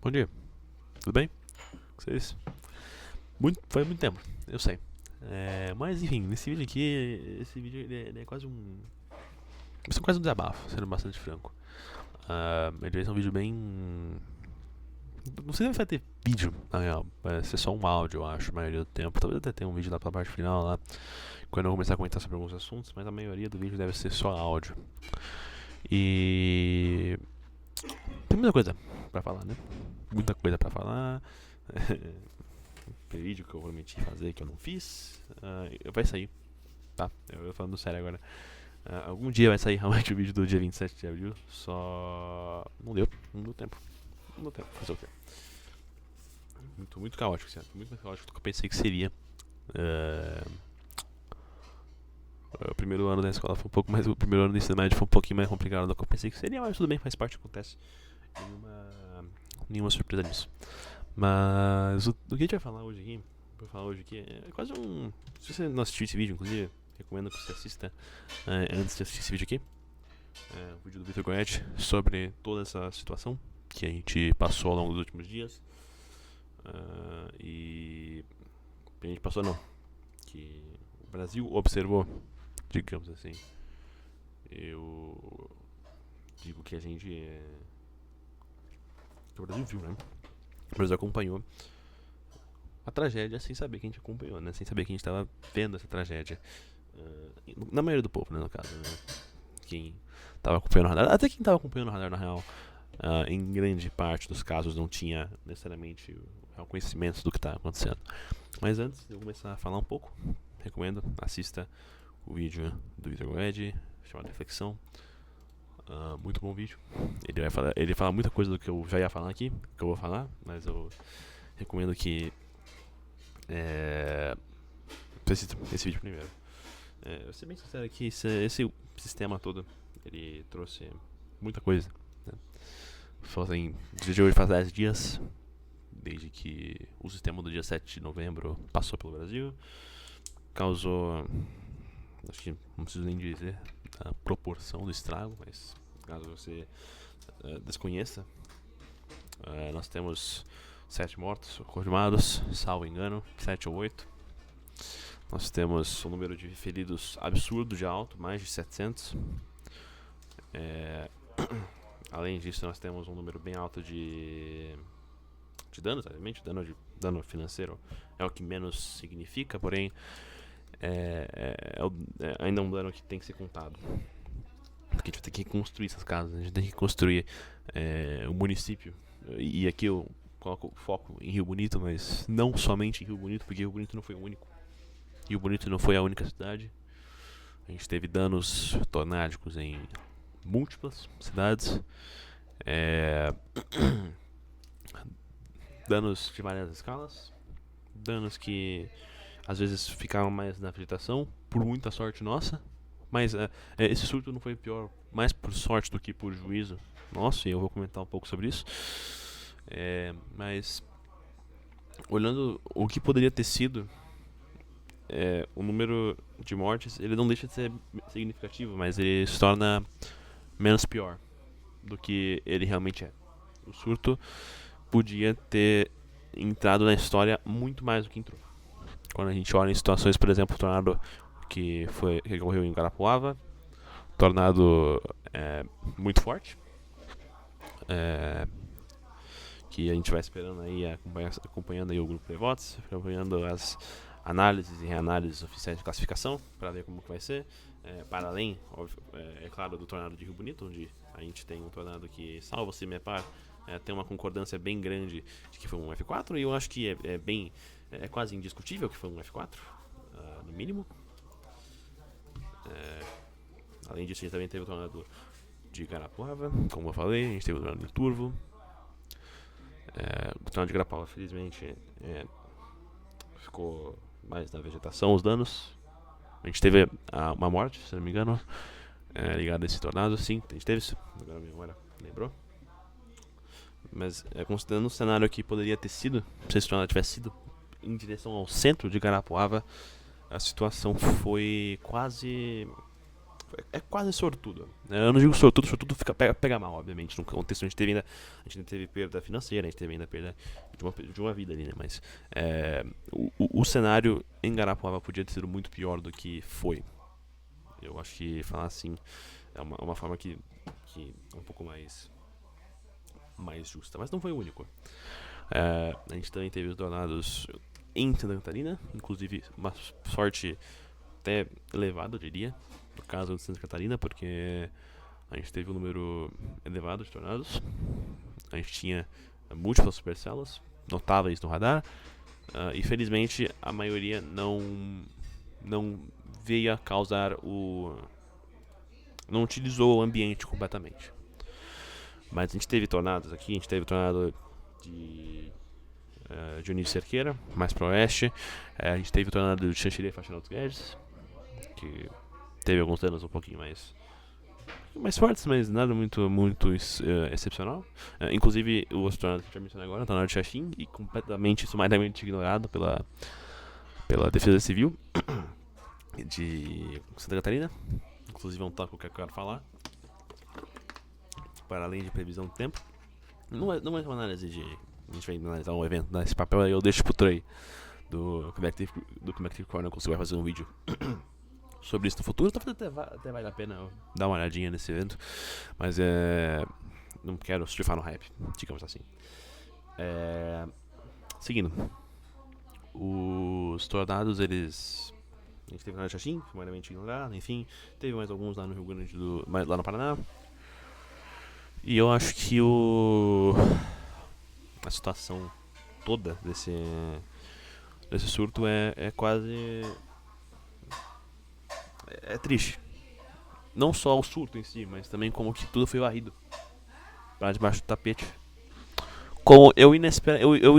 Bom dia, tudo bem? Com vocês? Foi muito tempo, eu sei. Mas enfim, nesse vídeo aqui, esse vídeo ele é quase um. Isso é quase um desabafo, sendo bastante franco. Ele vai ser um vídeo bem. Não sei se vai ter vídeo, na real. Vai ser só um áudio, eu acho, a maioria do tempo. Talvez até tenha um vídeo lá pra parte final, lá, quando eu começar a comentar sobre alguns assuntos, mas a maioria do vídeo deve ser só áudio. E. Tem muita coisa pra falar, né? Muita coisa pra falar. Vídeo que eu prometi fazer que eu não fiz. Vai sair, tá? Eu falando sério agora. Algum dia vai sair realmente o vídeo do dia 27 de abril. Só. Não deu tempo. Não deu tempo, fazer o quê? Muito caótico, certo? Muito mais caótico do que eu pensei que seria. O primeiro ano da escola foi um pouco mais. O primeiro ano do ensino médio foi um pouquinho mais complicado do que eu pensei que seria, mas tudo bem, faz parte, acontece. Nenhuma surpresa nisso. Mas o que a gente vai falar hoje aqui? Vou falar hoje aqui é quase um. Se você não assistiu esse vídeo, inclusive, recomendo que você assista antes de assistir esse vídeo aqui. O vídeo do Vitor Goetti sobre toda essa situação que a gente passou ao longo dos últimos dias. E. A gente passou não. Que o Brasil observou, digamos assim. Eu digo que a gente. Que o Brasil viu, né? O Brasil acompanhou a tragédia sem saber que a gente acompanhou, né? Sem saber que a gente estava vendo essa tragédia. Na maioria do povo, né, no caso, né? Quem estava acompanhando o radar, até quem estava acompanhando o radar, na real, em grande parte dos casos não tinha necessariamente o real conhecimento do que está acontecendo. Mas antes de eu começar a falar um pouco, recomendo, assista o vídeo do Vitor Goetti, chamado Reflexão. Muito bom vídeo. Ele fala muita coisa do que eu já ia falar aqui, que eu vou falar, mas eu recomendo que esse vídeo primeiro. Eu vou ser bem sincero aqui, esse sistema todo, ele trouxe muita coisa, né? Desde hoje faz 10 dias, desde que o sistema do dia 7 de novembro passou pelo Brasil. Causou, acho que não preciso nem dizer a proporção do estrago, mas caso você desconheça, nós temos 7 mortos confirmados, salvo engano, 7 ou 8. Nós temos um número de feridos absurdo de alto, mais de 700. Além disso, nós temos um número bem alto de danos, obviamente. Dano financeiro é o que menos significa, porém ainda é um dano que tem que ser contado. Porque a gente vai ter que construir essas casas, a gente tem que construir o município. E aqui eu coloco foco em Rio Bonito, mas não somente em Rio Bonito, porque Rio Bonito não foi o único. Rio Bonito não foi a única cidade. A gente teve danos tornádicos em múltiplas cidades. Danos de várias escalas. Danos que às vezes ficavam mais na vegetação, por muita sorte nossa. Mas esse surto não foi pior, mais por sorte do que por juízo nosso, e eu vou comentar um pouco sobre isso. Mas olhando o que poderia ter sido, o número de mortes, ele não deixa de ser significativo, mas ele se torna menos pior do que ele realmente é. O surto podia ter entrado na história muito mais do que entrou. Quando a gente olha em situações, por exemplo, o tornado que ocorreu em Guarapuava, tornado muito forte, que a gente vai esperando aí, acompanhando aí o grupo de votos, acompanhando as análises e reanálises oficiais de classificação, para ver como que vai ser, para além, é claro, do tornado de Rio Bonito, onde a gente tem um tornado que, salvo se me par, tem uma concordância bem grande de que foi um F4, e eu acho que é quase indiscutível que foi um F4, no mínimo. Além disso, a gente também teve o tornado de Garapuava, como eu falei, a gente teve o tornado de Turvo. O tornado de Garapuava, felizmente, ficou mais na vegetação os danos. A gente teve uma morte, se não me engano, ligada a esse tornado. Sim, a gente teve isso, agora a minha memória lembrou. Mas considerando o cenário que poderia ter sido, se esse tornado tivesse sido em direção ao centro de Garapuava, a situação foi quase é quase sortudo. Eu não digo sortudo, sortudo pega mal, obviamente. No contexto a gente ainda teve perda financeira, a gente teve ainda perda de uma vida ali, né? Mas o cenário em Garapuava podia ter sido muito pior do que foi. Eu acho que falar assim é uma forma que é um pouco mais justa, mas não foi o único. A gente também teve os tornados em Santa Catarina, inclusive uma sorte até elevada, eu diria, no caso de Santa Catarina, porque a gente teve um número elevado de tornados, a gente tinha múltiplas supercelas notáveis no radar, e felizmente a maioria não veio a causar não utilizou o ambiente completamente. Mas a gente teve tornados aqui, a gente teve tornado de Dionísio Cerqueira, mais para o oeste. A gente teve o tornado de Xanxerê e Faxinal dos Guedes, que teve alguns danos um pouquinho mais fortes, mas nada muito excepcional. Inclusive, o outro tornado que a gente vai mencionar agora, o tornado de Xaxim, e completamente, sumariamente ignorado pela Defesa Civil de Santa Catarina. Inclusive é um tópico que eu quero falar, para além de previsão do tempo. Não é uma análise de... A gente vai analisar um evento nesse papel, aí eu deixo pro Trey do Connective Chronicle, se vai fazer um vídeo sobre isso no futuro. Talvez até vale a pena dar uma olhadinha nesse evento, mas não quero surfar no hype, digamos assim. Seguindo, os tornados, eles... A gente teve o tornado de Xaxim, sumariamente ignorado, enfim. Teve mais alguns lá no Rio Grande lá no Paraná. E eu acho que a situação toda desse surto é quase... É triste. Não só o surto em si, mas também como que tudo foi varrido para debaixo do tapete. Como eu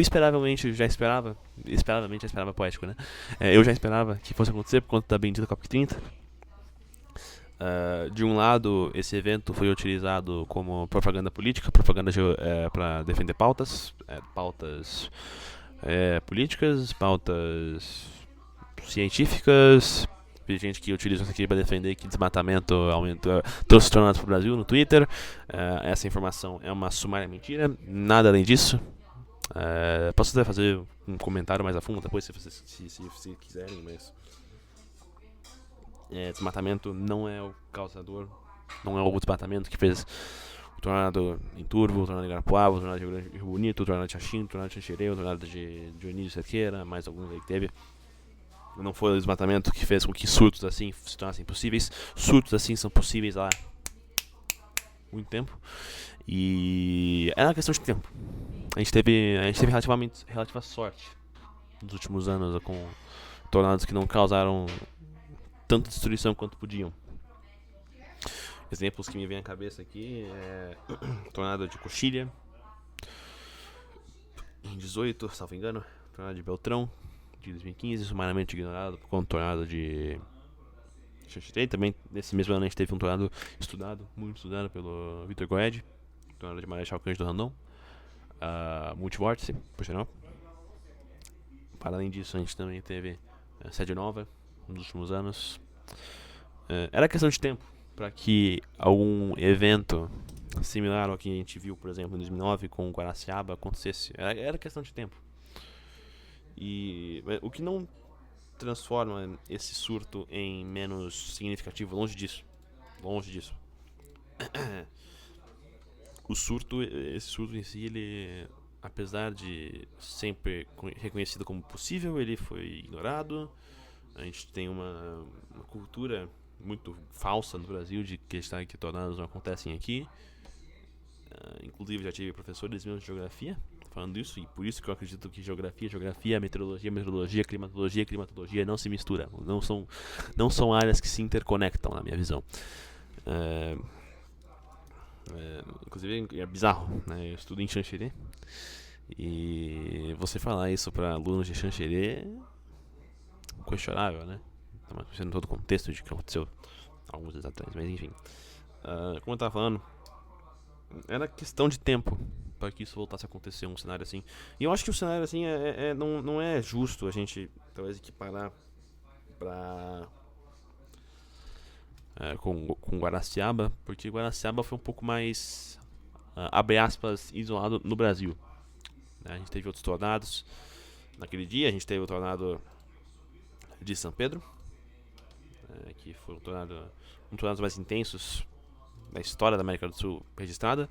esperavelmente já esperava poético, né? Eu já esperava que fosse acontecer por conta da bendita COP30. De um lado, esse evento foi utilizado como propaganda política, para defender pautas políticas, pautas científicas. Tem gente que utiliza isso aqui para defender que desmatamento trouxe tornados para o Brasil no Twitter. Essa informação é uma sumária mentira, nada além disso. Posso até fazer um comentário mais a fundo depois, se vocês se quiserem, mas desmatamento não é o causador, não é o desmatamento que fez o tornado em Turvo, o tornado em Garapuava, o tornado de Rio Bonito, o tornado de Xaxim, o tornado de Xanxerê, o tornado de Dionísio Cerqueira, mais alguns aí que teve. Não foi o desmatamento que fez com que surtos assim se tornassem possíveis. Surtos assim são possíveis há muito tempo. E é uma questão de tempo. A gente teve relativa sorte nos últimos anos com tornados que não causaram tanta destruição quanto podiam. Exemplos que me vêm à cabeça aqui é o tornado de Coxilha em 18, salvo engano, o tornado de Beltrão de 2015, sumariamente ignorado por conta do tornado de Xanxerê. Também nesse mesmo ano a gente teve um tornado muito estudado pelo Vitor Goed, o tornado de Marechal Cândido Rondon, multivórtice, por sinal. Para além disso, a gente também teve Sede Nova nos últimos anos. Era questão de tempo para que algum evento similar ao que a gente viu, por exemplo, em 2009 com o Guaraciaba acontecesse. Era questão de tempo. E o que não transforma esse surto em menos significativo, longe disso. Esse surto em si, ele, apesar de sempre reconhecido como possível, ele foi ignorado. A gente tem uma cultura muito falsa no Brasil de acreditar que tornados não acontecem aqui. Inclusive já tive professores meus de geografia falando isso, e por isso que eu acredito que geografia, meteorologia, climatologia não se misturam, não são áreas que se interconectam na minha visão. Inclusive é bizarro, né? Eu estudo em Xanxerê e você falar isso para alunos de Xanxerê é questionável, né? Estamos pensando em todo o contexto de que aconteceu alguns anos atrás, mas enfim. Como eu estava falando, era questão de tempo para que isso voltasse a acontecer, um cenário assim. E eu acho que o cenário assim não é justo a gente talvez equiparar para com Guaraciaba, porque Guaraciaba foi um pouco mais, abre aspas, isolado no Brasil. A gente teve outros tornados. Naquele dia a gente teve o tornado de São Pedro, que foi um dos tornados mais intensos da história da América do Sul registrada.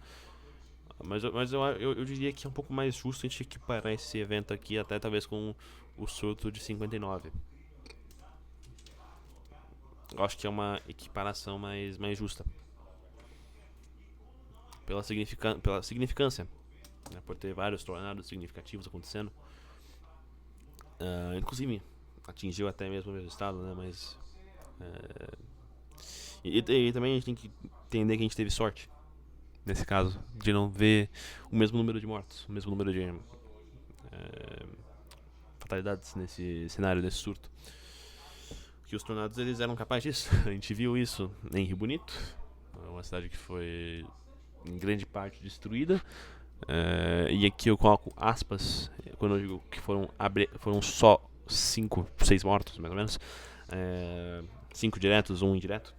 Mas eu diria que é um pouco mais justo a gente equiparar esse evento aqui até talvez com o surto de 59. Eu acho que é uma equiparação mais justa. Pela significância, né, por ter vários tornados significativos acontecendo. Inclusive, atingiu até mesmo o mesmo estado, né? Mas. E também a gente tem que entender que a gente teve sorte, nesse caso, de não ver o mesmo número de mortos, o mesmo número de fatalidades nesse cenário, nesse surto. Que os tornados eles eram capazes disso. A gente viu isso em Rio Bonito, uma cidade que foi em grande parte destruída. E aqui eu coloco aspas quando eu digo que foram só 5, 6 mortos, mais ou menos. 5 diretos, 1 indireto.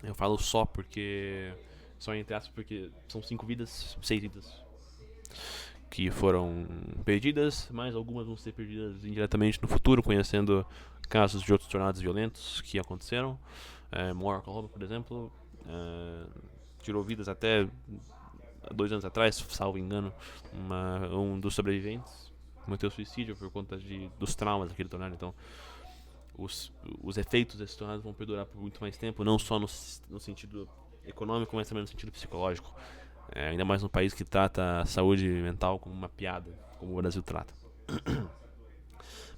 Eu falo só porque. Só entre aspas, porque são 5 vidas, 6 vidas que foram perdidas, mas algumas vão ser perdidas indiretamente no futuro, conhecendo casos de outros tornados violentos que aconteceram. Moore, Oklahoma, por exemplo, tirou vidas até 2 anos atrás, salvo engano. Um dos sobreviventes cometeu suicídio por conta dos traumas daquele tornado. Então, os efeitos desse tornado vão perdurar por muito mais tempo, não só no sentido econômico, mas também no sentido psicológico. Ainda mais num país que trata a saúde mental como uma piada, como o Brasil trata.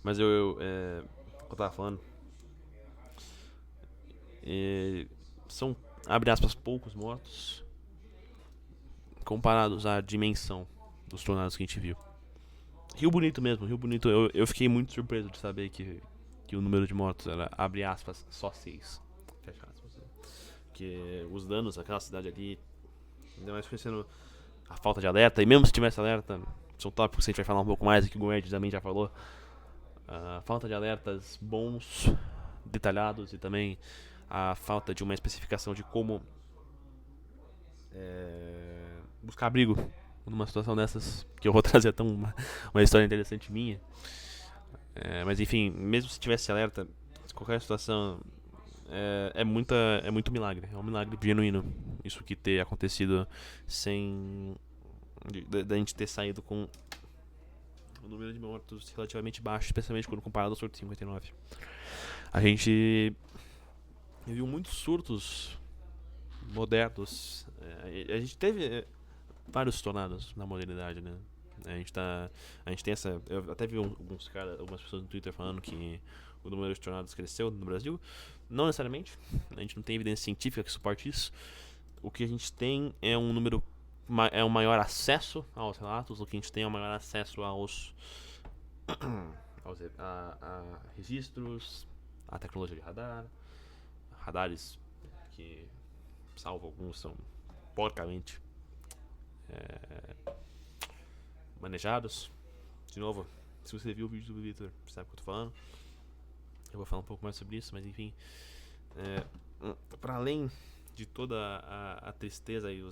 Mas eu tava falando, são, abre aspas, poucos mortos comparados à dimensão dos tornados que a gente viu. Rio Bonito mesmo, Rio Bonito, eu fiquei muito surpreso de saber que o número de mortos era, abre aspas, só 6. Fecha aspas. Porque os danos naquela cidade ali, ainda mais conhecendo a falta de alerta, e mesmo se tivesse alerta, são tópicos que a gente vai falar um pouco mais, que o Gued também já falou. A falta de alertas bons, detalhados, e também a falta de uma especificação de como buscar abrigo numa situação dessas, que eu vou trazer até uma história interessante minha. Mas enfim, mesmo se tivesse alerta, qualquer situação é muito milagre. É um milagre genuíno isso que ter acontecido sem da gente ter saído com um número de mortos relativamente baixo, especialmente quando comparado ao surto de 59. A gente viu muitos surtos modernos. A gente teve vários tornados na modernidade, né? A gente tem essa. Eu até vi algumas pessoas no Twitter falando que o número de tornados cresceu no Brasil. Não necessariamente. A gente não tem evidência científica que suporte isso. O que a gente tem é um maior acesso aos relatos. O que a gente tem é um maior acesso a registros, a tecnologia de radares que, salvo alguns, são porcamente manejados. De novo, se você viu o vídeo do Victor, sabe o que eu tô falando. Eu vou falar um pouco mais sobre isso, mas enfim, para além de toda a tristeza e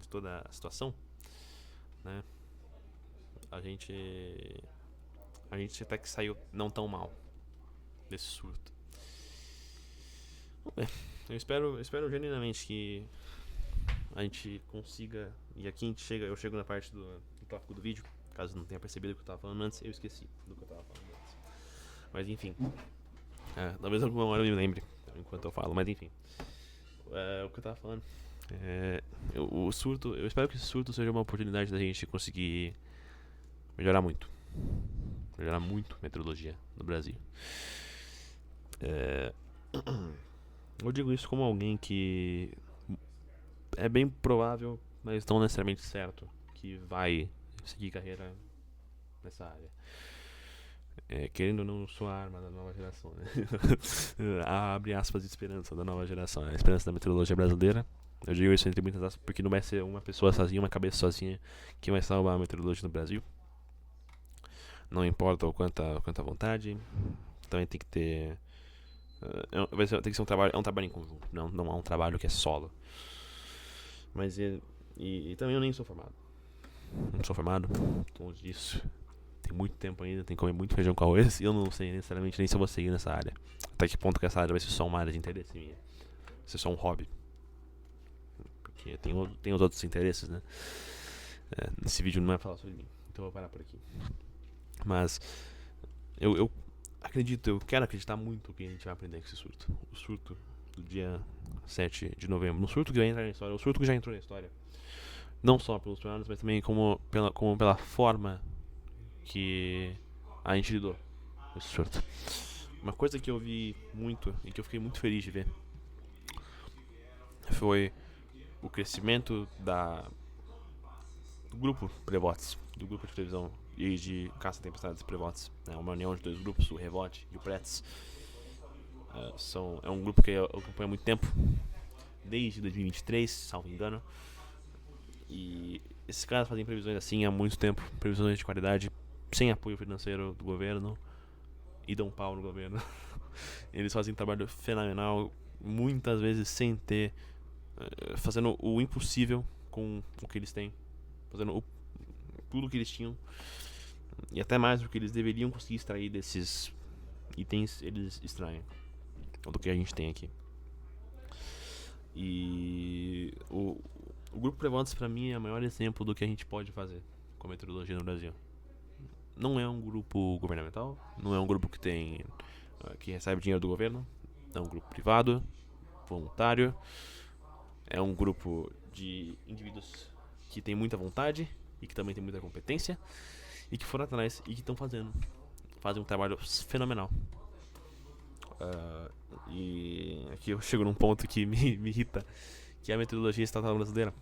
de toda a situação, né, a gente até que saiu não tão mal desse surto. Eu espero genuinamente que a gente consiga. E aqui eu chego na parte do tópico do vídeo. Caso não tenha percebido o que eu tava falando antes, eu esqueci do que eu tava falando antes. Mas enfim, talvez alguma hora eu me lembre enquanto eu falo, mas enfim, o que eu tava falando, o surto, eu espero que esse surto seja uma oportunidade da gente conseguir melhorar muito a meteorologia no Brasil. Eu digo isso como alguém que é bem provável, mas não necessariamente certo, que vai seguir carreira nessa área. Querendo ou não, sou a arma da nova geração, né? Abre aspas de esperança da nova geração, a esperança da meteorologia brasileira. Eu digo isso entre muitas aspas porque não vai ser uma pessoa sozinha, uma cabeça sozinha que vai salvar a meteorologia no Brasil. Não importa o quanto a vontade, também tem que ter Tem que ser um trabalho, é um trabalho em conjunto, não é um trabalho que é solo. Mas e também eu nem sou formado. Não sou formado, longe disso. Tem muito tempo ainda, tem que comer muito feijão com arroz. E eu não sei necessariamente nem se eu vou seguir nessa área. Até que ponto que essa área vai ser só uma área de interesse minha. Vai ser só um hobby. Porque tem os outros interesses, né? Esse vídeo não é falar sobre mim, então eu vou parar por aqui. Mas eu acredito, eu quero acreditar muito que a gente vai aprender com esse surto. O surto do dia 7 de novembro. Um surto que vai entrar na história. O surto que já entrou na história. Não só pelos tornados, mas também como pela forma que a gente lidou com esse surto. Uma coisa que eu vi muito e que eu fiquei muito feliz de ver foi o crescimento do grupo Prevotes, do grupo de televisão e de Caça-Tempestades Prevotes. É uma união de dois grupos, o Revote e o Pretz. É um grupo que eu acompanho há muito tempo, desde 2023, salvo engano. E esses caras fazem previsões assim há muito tempo, previsões de qualidade, sem apoio financeiro do governo, e dão pau no governo. Eles fazem um trabalho fenomenal, muitas vezes sem ter, fazendo o impossível com o que eles têm, fazendo tudo o que eles tinham, e até mais do que eles deveriam conseguir extrair desses itens, eles extraem do que a gente tem aqui. E o Grupo Prevotes, pra mim, é o maior exemplo do que a gente pode fazer com a meteorologia no Brasil. Não é um grupo governamental, não é um grupo que recebe dinheiro do governo, é um grupo privado, voluntário, é um grupo de indivíduos que tem muita vontade e que também tem muita competência e que foram atrás e que estão fazem um trabalho fenomenal. E aqui eu chego num ponto que me irrita, que é a meteorologia estatal brasileira.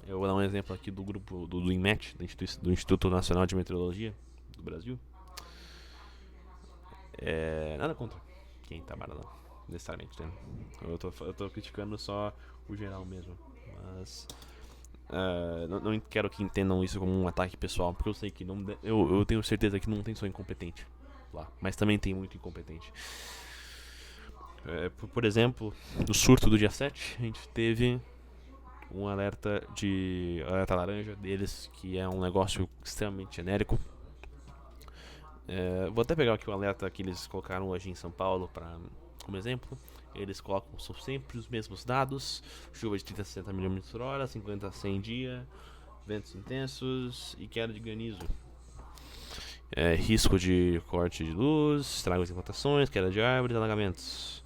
Eu vou dar um exemplo aqui do grupo do INMET, do Instituto Nacional de Meteorologia do Brasil. Nada contra quem trabalha lá, necessariamente, né? Eu tô criticando só o geral mesmo. Mas não quero que entendam isso como um ataque pessoal, porque eu sei que eu tenho certeza que não tem só incompetente lá, mas também tem muito incompetente. Por exemplo, no surto do dia 7, a gente teve um alerta laranja deles, que é um negócio extremamente genérico. Vou até pegar aqui o alerta que eles colocaram hoje em São Paulo como exemplo. Eles colocam são sempre os mesmos dados: chuva de 30 a 60 mm por hora, 50 a 100 dia, ventos intensos e queda de granizo. Risco de corte de luz, estragos em plantações, queda de árvores, alagamentos.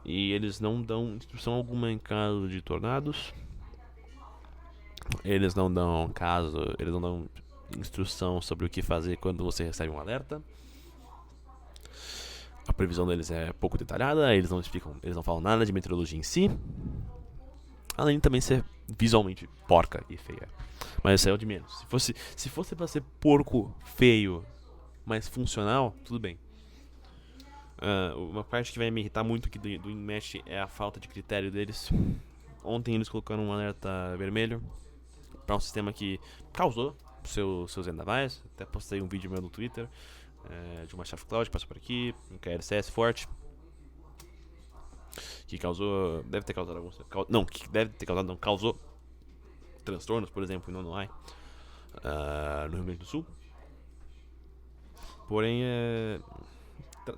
E eles não dão instrução alguma em caso de tornados. Eles não dão instrução sobre o que fazer quando você recebe um alerta. A previsão deles é pouco detalhada, eles não falam nada de meteorologia em si. Além de também ser visualmente porca e feia. Mas isso é o de menos. Se fosse pra ser porco, feio, mas funcional, tudo bem. Uma parte que vai me irritar muito aqui do INMET é a falta de critério deles. Ontem eles colocaram um alerta vermelho para um sistema que causou seus vendavais. Até postei um vídeo meu no Twitter de uma chave cloud que passou por aqui, um KLCS forte, que causou, causou transtornos, por exemplo, em Nonoai, no Rio Grande do Sul. Porém,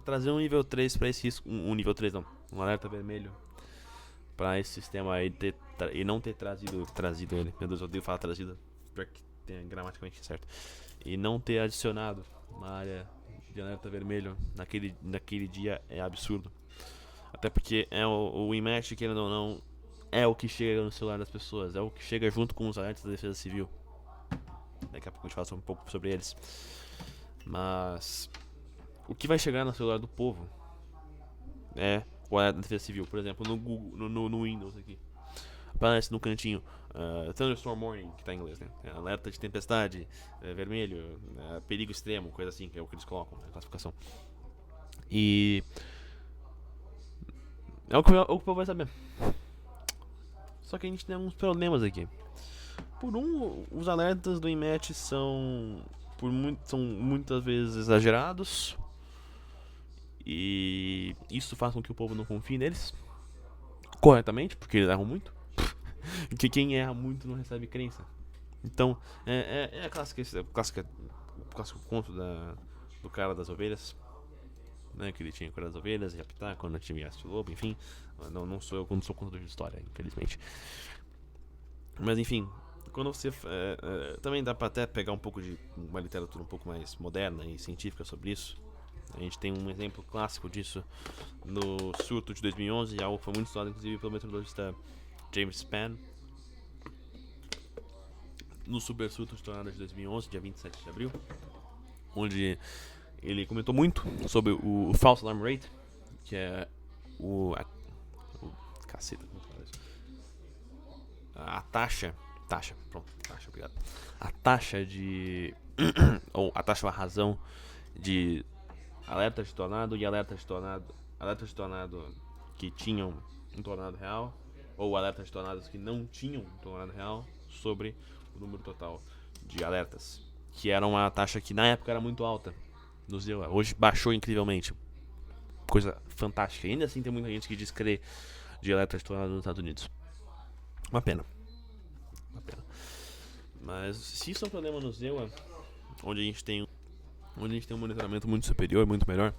trazer um nível 3 para esse risco, um nível 3 não, um alerta vermelho para esse sistema aí e não ter trazido ele. Meu Deus, eu odeio falar trazido, pior que tem gramaticamente certo. E não ter adicionado uma área de alerta vermelho naquele dia é absurdo. Até porque o INMET, querendo ou não, é o que chega no celular das pessoas, é o que chega junto com os alertas da Defesa Civil. Daqui a pouco a gente fala um pouco sobre eles. Mas o que vai chegar no celular do povo é o alerta da Defesa Civil. Por exemplo, no Google, no Windows aqui, aparece no cantinho Thunderstorm Warning, que tá em inglês, né? Alerta de tempestade, vermelho, perigo extremo, coisa assim, que é o que eles colocam na classificação. E é o que o povo vai saber. Só que a gente tem alguns problemas aqui. Os alertas do INMET são muitas vezes exagerados E isso faz com que o povo não confie neles corretamente, porque eles erram muito. Porque quem erra muito não recebe crença. Então, é a o clássico conto do cara das ovelhas, né? Que ele tinha que cuidar das ovelhas e apitar quando tinha o lobo, enfim. Não sou eu quando sou contador de história, infelizmente. Mas enfim, quando você. Também dá pra até pegar um pouco de uma literatura um pouco mais moderna e científica sobre isso. A gente tem um exemplo clássico disso no surto de 2011, algo que foi muito estudado inclusive pelo meteorologista James Spann, no super surto de tornado de 2011, dia 27 de abril, onde ele comentou muito sobre o false alarm rate, que é caceta, como fala isso? A taxa, obrigado. A taxa de ou a taxa ou a razão de alertas de tornado e alertas de tornado que tinham um tornado real, ou alertas de tornados que não tinham um tornado real, sobre o número total de alertas, que era uma taxa que na época era muito alta nos deu. Hoje baixou incrivelmente, coisa fantástica. Ainda assim tem muita gente que descrê de alertas de tornado nos Estados Unidos. Uma pena. Mas se isso é um problema no ZEUA, onde a gente tem um monitoramento muito superior, muito melhor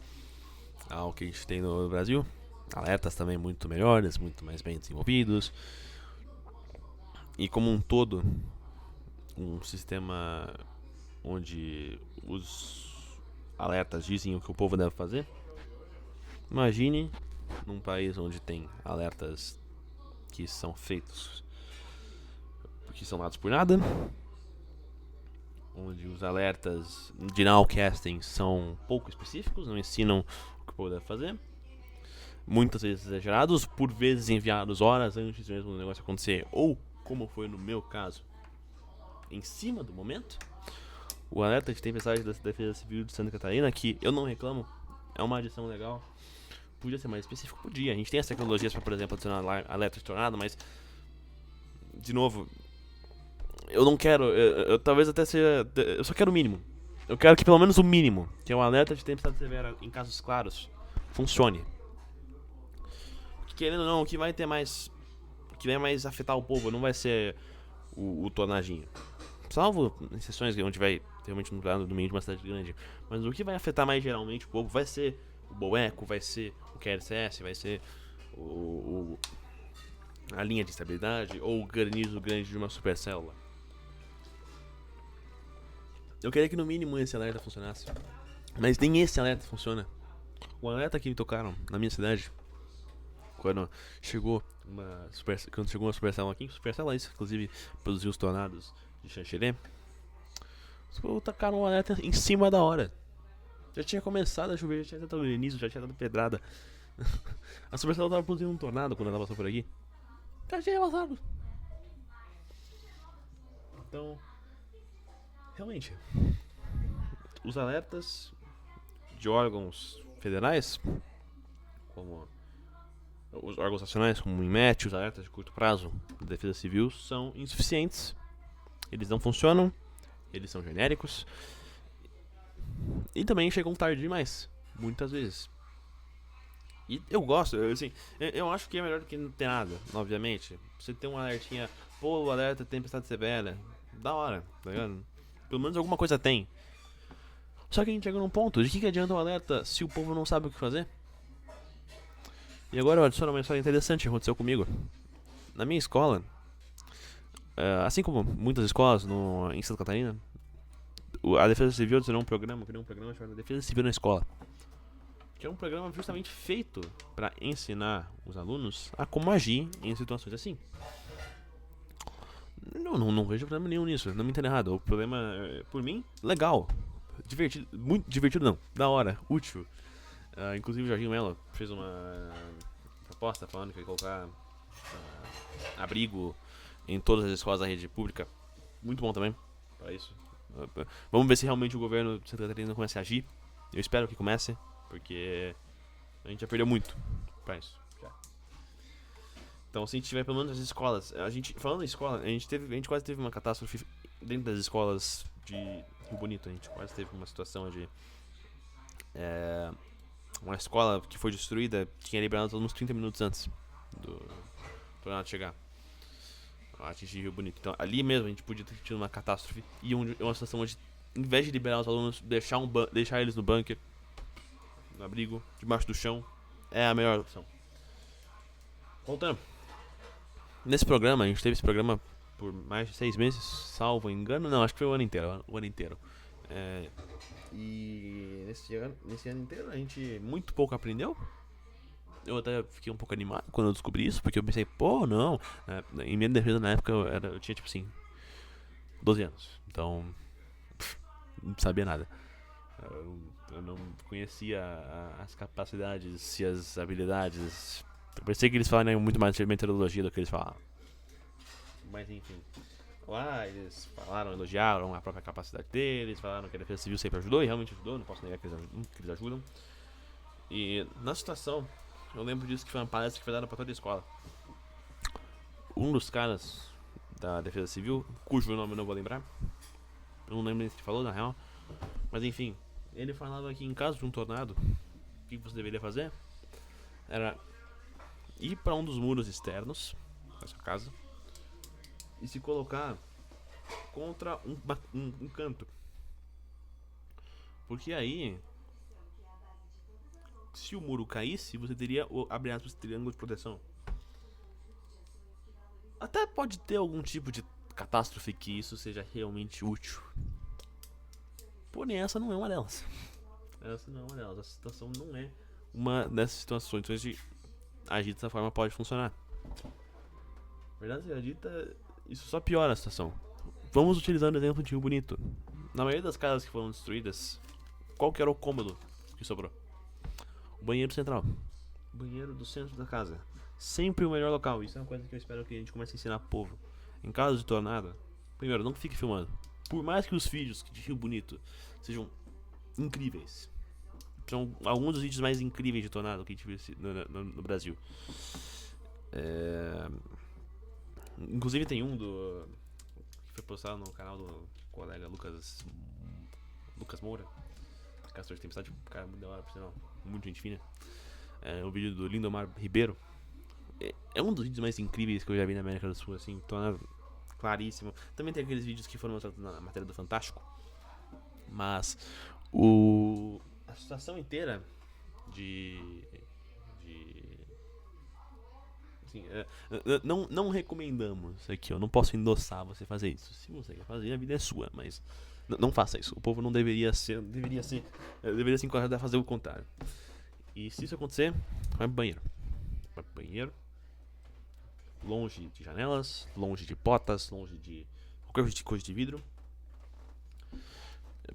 ao que a gente tem no Brasil, alertas também muito melhores, muito mais bem desenvolvidos, e como um todo um sistema onde os alertas dizem o que o povo deve fazer. Imagine num país onde tem alertas que são feitos, que são dados por nada, onde os alertas de nowcasting são pouco específicos, não ensinam o que o povo deve fazer, muitas vezes exagerados, por vezes enviados horas antes mesmo do negócio acontecer, ou, como foi no meu caso, em cima do momento. O alerta de tempestade da Defesa Civil de Santa Catarina, que eu não reclamo, é uma adição legal. Podia ser mais específico? Podia. A gente tem as tecnologias para, por exemplo, adicionar alerta de tornado, mas, de novo, eu não quero, eu talvez até seja, eu só quero o mínimo. Eu quero que pelo menos o mínimo, que é um alerta de tempestade severa em casos claros, funcione. Querendo ou não, o que vai ter mais, o que vai mais afetar o povo não vai ser o tornadinho. Salvo exceções onde vai realmente no meio de uma cidade grande. Mas o que vai afetar mais geralmente o povo vai ser o BOECO, vai ser o QRCS, vai ser a linha de estabilidade ou o granizo grande de uma supercélula. Eu queria que no mínimo esse alerta funcionasse. Mas nem esse alerta funciona. O alerta que me tocaram na minha cidade, quando chegou uma supercélula aqui, supercélula isso, inclusive produziu os tornados de Xanxerê, tacaram um alerta em cima da hora. Já tinha começado a chover, já tinha dado granizo, já tinha dado pedrada. A supercélula tava produzindo um tornado quando ela passou por aqui. Já tinha vazado. Então, realmente, os alertas de órgãos federais, como os órgãos nacionais, como o INMET, os alertas de curto prazo da Defesa Civil, são insuficientes. Eles não funcionam, eles são genéricos e também chegam tarde demais, muitas vezes. E eu gosto, eu acho que é melhor do que não ter nada, obviamente. Você tem um alertinha, pô, o alerta tempestade severa, da hora, tá ligado? Pelo menos alguma coisa tem. Só que a gente chega num ponto, de que adianta um alerta se o povo não sabe o que fazer? E agora eu adiciono uma história interessante que aconteceu comigo. Na minha escola, assim como muitas escolas em Santa Catarina, a Defesa Civil criou um programa chamado Defesa Civil na Escola, que é um programa justamente feito para ensinar os alunos a como agir em situações assim. Não vejo problema nenhum nisso, não me entenda errado. O problema, por mim, legal, divertido, muito divertido não, da hora, útil. Inclusive o Jorginho Mello fez uma proposta falando que ia colocar abrigo em todas as escolas da rede pública. Muito bom também para isso. Vamos ver se realmente o governo de Santa Catarina começa a agir. Eu espero que comece, porque a gente já perdeu muito pra isso. Já. Então, se a gente tiver pelo menos as escolas, falando em escola, a gente quase teve uma catástrofe dentro das escolas de Rio Bonito. A gente quase teve uma situação de uma escola que foi destruída tinha liberado uns 30 minutos antes do tornado chegar. Atingir Rio Bonito. Então ali mesmo a gente podia ter tido uma catástrofe e uma situação onde, em vez de liberar os alunos, deixar eles no bunker, no abrigo, debaixo do chão, é a melhor opção. Voltando. Nesse programa, a gente teve esse programa por mais de 6 meses, salvo engano. Não, acho que foi o ano inteiro. E nesse ano inteiro a gente muito pouco aprendeu. Eu até fiquei um pouco animado quando eu descobri isso, porque eu pensei, pô, não. Em minha defesa, na época, eu tinha, tipo assim, 12 anos. Então, não sabia nada. Eu não conhecia as capacidades e as habilidades. Eu pensei que eles falaram muito mais de meteorologia do que eles falavam. Mas, enfim. Lá eles elogiaram a própria capacidade deles, falaram que a defesa civil sempre ajudou, e realmente ajudou, não posso negar que eles ajudam. E na situação, eu lembro disso que foi uma palestra que foi dada pra toda a escola. Um dos caras da defesa civil, cujo nome eu não vou lembrar, eu não lembro nem se ele falou na real, mas enfim, ele falava que em caso de um tornado, o que você deveria fazer era ir para um dos muros externos da sua casa e se colocar contra um canto. Porque aí, se o muro caísse, você teria o, abre aspas, triângulo de proteção. Até pode ter algum tipo de catástrofe que isso seja realmente útil. Porém, essa não é uma delas. Essa não é uma delas. A situação não é uma dessas situações onde agir dessa forma pode funcionar. Na verdade, agita, isso só piora a situação. Vamos utilizar o exemplo de Rio Bonito. Na maioria das casas que foram destruídas, qual que era o cômodo que sobrou? O banheiro central. O banheiro do centro da casa. Sempre o melhor local. Isso é uma coisa que eu espero que a gente comece a ensinar pro povo. Em caso de tornado, primeiro, não fique filmando. Por mais que os vídeos de Rio Bonito sejam incríveis, são alguns dos vídeos mais incríveis de tornado que a gente viu no Brasil. Inclusive tem um que foi postado no canal do colega Lucas Moura, Castor de Tempestade, um cara muito da hora, por sinal, muito gente fina. O vídeo do Lindomar Ribeiro é um dos vídeos mais incríveis que eu já vi na América do Sul, assim, tornado claríssimo. Também tem aqueles vídeos que foram mostrados na matéria do Fantástico, mas a situação inteira assim, não recomendamos aqui, eu não posso endossar você fazer isso. Se você quer fazer, a vida é sua, mas não faça isso. O povo não deveria se encorajar a fazer o contrário. E se isso acontecer, vai pro banheiro. Vai pro banheiro, longe de janelas, longe de portas, longe de qualquer coisa de vidro.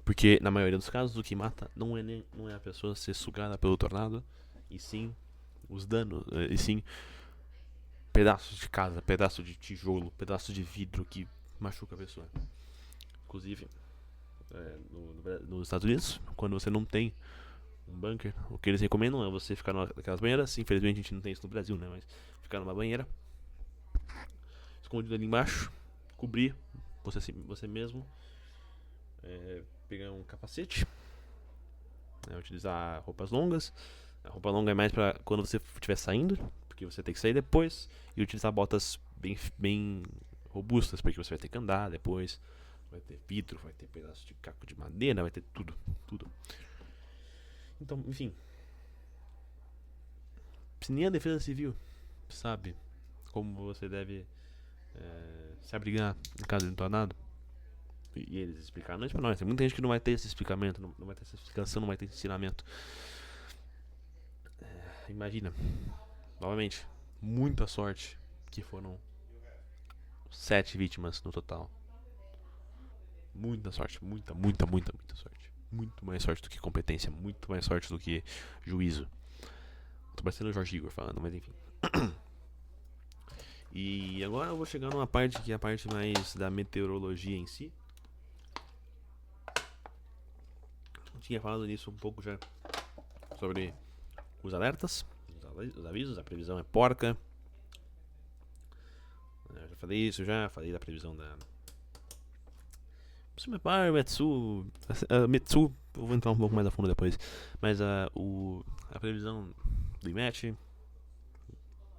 Porque na maioria dos casos o que mata não é a pessoa ser sugada pelo tornado, e sim os danos, e sim pedaços de casa, pedaço de tijolo, pedaço de vidro que machuca a pessoa. Inclusive, nos Estados Unidos, quando você não tem um bunker, o que eles recomendam é você ficar naquelas banheiras. Infelizmente a gente não tem isso no Brasil, né? Mas ficar numa banheira, escondido ali embaixo, cobrir você mesmo, pegar um capacete, utilizar roupas longas. A roupa longa é mais pra quando você estiver saindo, porque você tem que sair depois, e utilizar botas bem robustas, porque você vai ter que andar depois. Vai ter vidro, vai ter pedaço de caco de madeira, vai ter tudo. Então, enfim, se nem a defesa civil sabe como você deve se abrigar em caso de um tornado, e eles explicaram isso pra nós. Tem muita gente que não vai ter esse explicamento, não vai ter essa explicação, não vai ter esse ensinamento. Imagina, novamente, muita sorte que foram 7 vítimas no total. Muita sorte, muita sorte. Muito mais sorte do que competência, muito mais sorte do que juízo. Tô parecendo o Jorge Igor falando, mas enfim. E agora eu vou chegar numa parte que é a parte mais da meteorologia em si. Eu tinha falado nisso um pouco já, sobre os alertas, os avisos, a previsão é porca. Eu já falei isso, falei da previsão da Metsu eu vou entrar um pouco mais a fundo depois. Mas a previsão do IMET,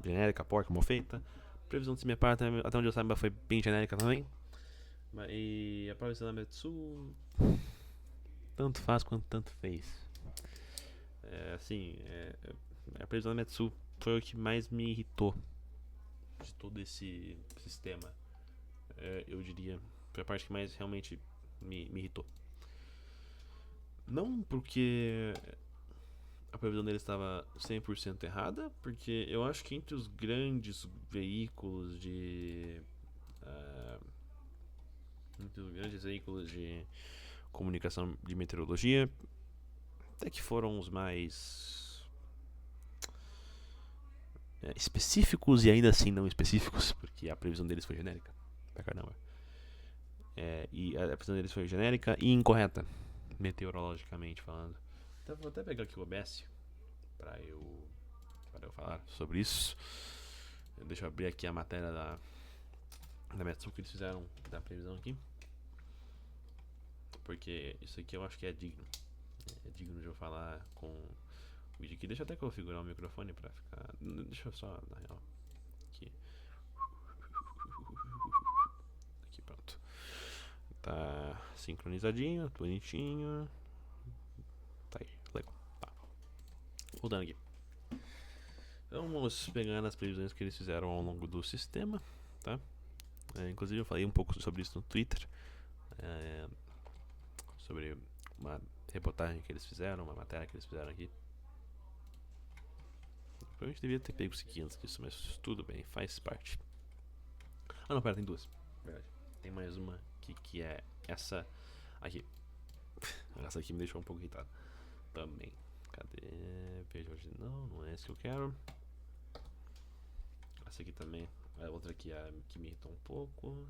genérica, porca, mal feita. A previsão do CIMEPAR, até onde eu saiba, foi bem genérica também. E a previsão da Metsu, tanto faz quanto tanto fez. A previsão da Metsu foi o que mais me irritou de todo esse sistema. Eu diria, foi a parte que mais realmente me irritou. Não porque a previsão dele estava 100% errada, porque eu acho que entre os grandes veículos de comunicação de meteorologia, até que foram os mais específicos e ainda assim não específicos, porque a previsão deles foi genérica pra caramba. E a previsão deles foi genérica e incorreta, meteorologicamente falando. Então vou até pegar aqui o OBS para eu falar sobre isso. Deixa eu abrir aqui a matéria da Metsu que eles fizeram da previsão aqui, porque isso aqui eu acho que é digno. É digno de eu falar com o vídeo aqui. Deixa eu até configurar o microfone pra ficar. Deixa eu só, na real. Aqui. Aqui, pronto. Tá sincronizadinho, bonitinho. Tá aí, legal. Tá. Voltando aqui. Então vamos pegar as previsões que eles fizeram ao longo do sistema, tá? Inclusive eu falei um pouco sobre isso no Twitter, sobre uma reportagem que eles fizeram, uma matéria que eles fizeram aqui. Provavelmente devia ter pego aqui antes disso, mas tudo bem, faz parte. Ah não, pera, tem duas. Verdade. Tem mais uma que é essa aqui. Essa aqui me deixou um pouco irritado também. Cadê? Veja hoje. Não é esse que eu quero. Essa aqui também. A outra aqui é que me irritou um pouco.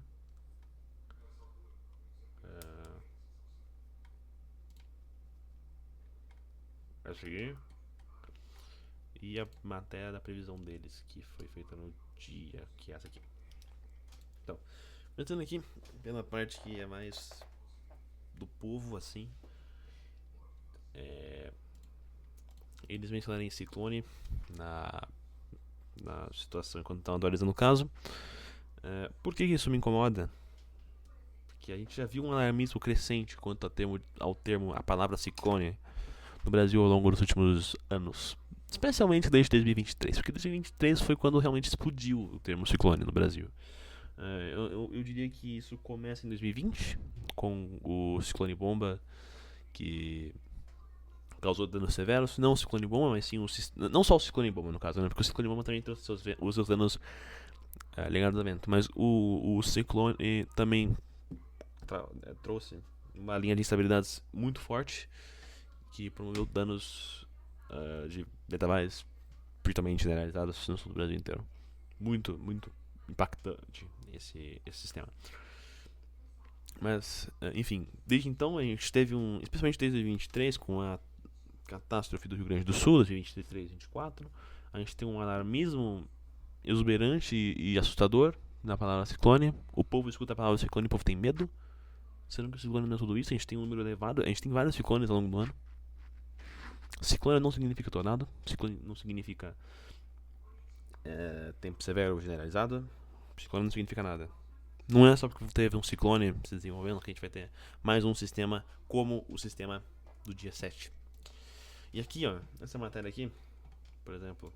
Essa aqui. E a matéria da previsão deles, que foi feita no dia, que é essa aqui. Então, entrando aqui pela parte que é mais do povo, assim. Eles mencionarem ciclone na situação enquanto estão atualizando o caso. Por que isso me incomoda? Porque a gente já viu um alarmismo crescente quanto a palavra ciclone no Brasil ao longo dos últimos anos. Especialmente desde 2023, porque 2023 foi quando realmente explodiu o termo ciclone no Brasil. Eu diria que isso começa em 2020, com o ciclone bomba, que causou danos severos. Não o ciclone bomba, mas sim não só o ciclone bomba no caso, né? Porque o ciclone bomba também trouxe os seus danos ligados ao vento, mas o ciclone também trouxe uma linha de instabilidades muito forte que promoveu danos de metabais virtualmente generalizados no sul do Brasil inteiro. Muito, muito impactante esse sistema. Mas, enfim, desde então a gente teve especialmente desde 2023, com a catástrofe do Rio Grande do Sul, 2023 e 2024, a gente tem um alarmismo exuberante e assustador na palavra ciclone. O povo escuta a palavra ciclone e o povo tem medo. Sendo que o ciclone não é tudo isso, a gente tem um número elevado, a gente tem vários ciclones ao longo do ano. Ciclone não significa tornado, ciclone não significa tempo severo ou generalizado, ciclone não significa nada. Não é só porque teve um ciclone se desenvolvendo que a gente vai ter mais um sistema como o sistema do dia 7. E aqui, ó, essa matéria aqui, por exemplo,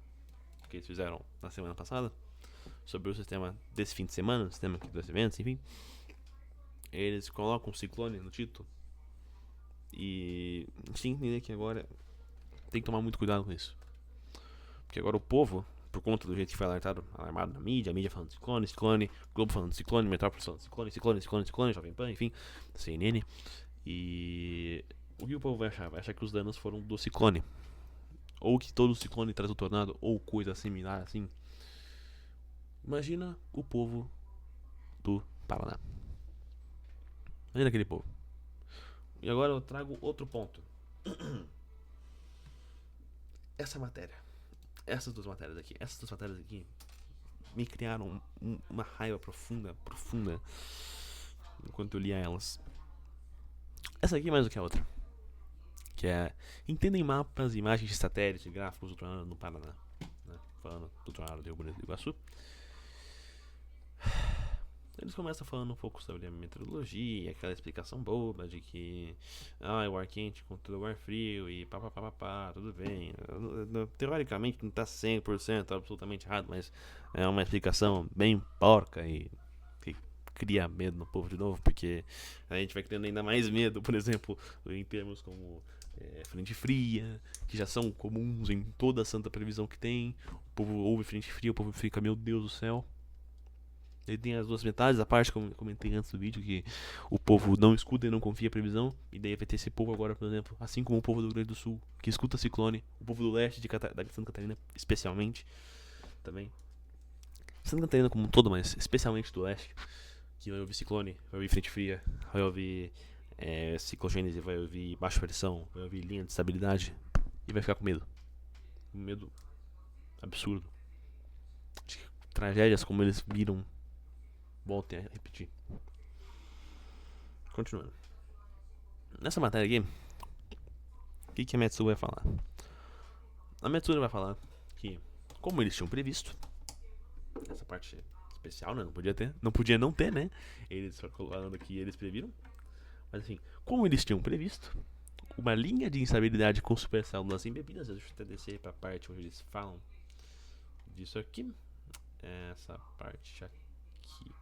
que eles fizeram na semana passada, sobre o sistema desse fim de semana, o sistema dos eventos, enfim, eles colocam um ciclone no título. E a gente tem que entender que agora tem que tomar muito cuidado com isso. Porque agora o povo, por conta do jeito que foi alarmado na mídia, a mídia falando de ciclone, Globo falando de ciclone, Metrópolis falando de ciclone, Jovem Pan, enfim, CNN. E o que o povo vai achar? Vai achar que os danos foram do ciclone. Ou que todo ciclone traz o tornado, ou coisa similar assim. Imagina o povo do Paraná. Imagina aquele povo. E agora eu trago outro ponto. Essas duas matérias aqui me criaram uma raiva profunda enquanto eu lia elas. Essa aqui mais do que a outra. que é entendem mapas, imagens de satélite, gráficos do tornado no Paraná, né? Falando do tornado do Rio Bonito do Iguaçu. Eles começam falando um pouco sobre a meteorologia, aquela explicação boba de que o ar quente contra o ar frio e pá, tudo bem. Teoricamente não tá 100% absolutamente errado, mas é uma explicação bem porca e que cria medo no povo de novo, porque a gente vai criando ainda mais medo, por exemplo, em termos como frente fria, que já são comuns em toda a santa previsão que tem. O povo ouve frente fria, o povo fica, meu Deus do céu. Ele tem as duas metades, a parte como eu comentei antes do vídeo, que o povo não escuta e não confia a previsão, e daí vai ter esse povo agora, por exemplo, assim como o povo do Rio Grande do Sul, que escuta ciclone, o povo do leste da Santa Catarina, especialmente, também. Santa Catarina como um todo, mas especialmente do leste, que vai ouvir ciclone, vai ouvir frente fria, vai ouvir ciclogênese, vai ouvir baixa pressão, vai ouvir linha de estabilidade, e vai ficar com medo. Um medo absurdo. De tragédias como eles viram voltem a repetir. Continuando. Nessa matéria aqui, o que a Metsu vai falar? A Metsu vai falar que, como eles tinham previsto, essa parte especial, né? Não podia não ter, né? Eles falando que eles previram. Mas assim, como eles tinham previsto, uma linha de instabilidade com supercélulas embebidas, deixa eu até descer pra parte onde eles falam disso aqui. Essa parte aqui.